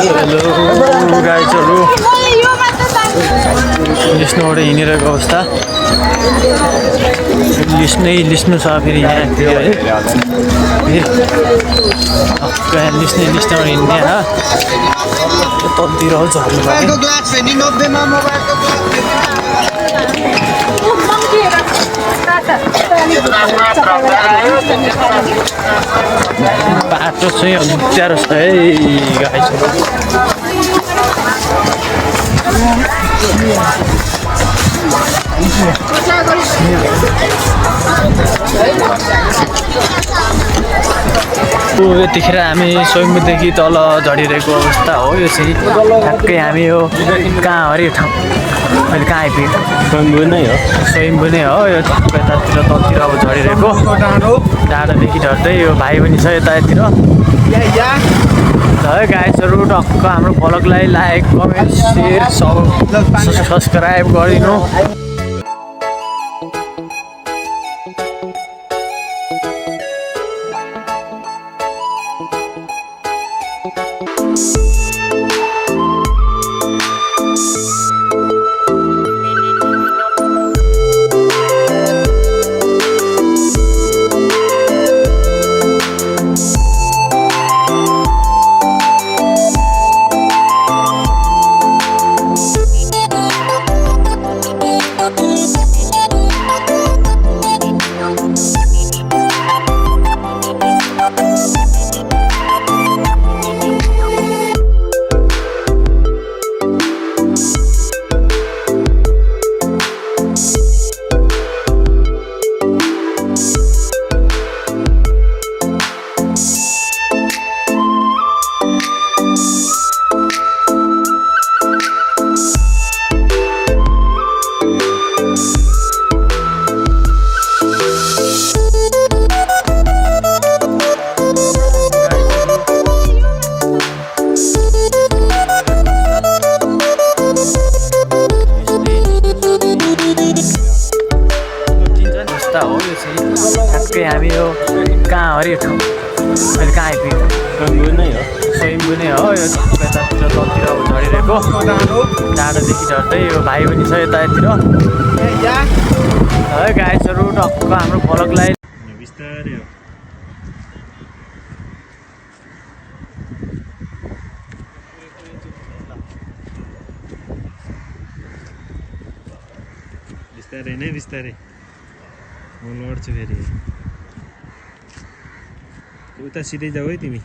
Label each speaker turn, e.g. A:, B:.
A: Hello गाइजहरू लिस्नुबाट हिँडिरहेको अवस्था लिस्नु छ फेरि यहाँ है लिस्नुबाट हिँड्ने ततिर बाटो चाहिँ अप्ठ्यारो छ है गाइजहरू यतिखेर हामी स्वयम्भूदेखि तल झरिरहेको अवस्था हो। यो चाहिँ ठ्याक्कै हामी यो कहाँ हरे ठाउँ अहिले कहाँ आइपुग्यो स्वयम्भू नै हो। यो ठ्याक्कै यतातिर तलतिर अब झरिरहेको डाँडादेखि झर्दै यो भाइ पनि छ यतातिर है गाइजहरू। टक्क हाम्रो भ्लगलाई लाइक कमेन्ट सेयर सब्सक्राइब गरिदिनु। ठ्याक्कै हामी यो कहाँ हरे ठाउँ अहिले कहाँ आइपुग्यो स्वयम्भू नै हो। यो यतातिर तलतिर अब झरिरहेको डाँडादेखि झर्दै यो भाइ पनि छ यतातिर है गाइजहरू। टक्क हाम्रो भ्लगलाई बिस्तारै नै बिस्तारै म लड्छु फेरि उता सिधै जाऊ है तिमी।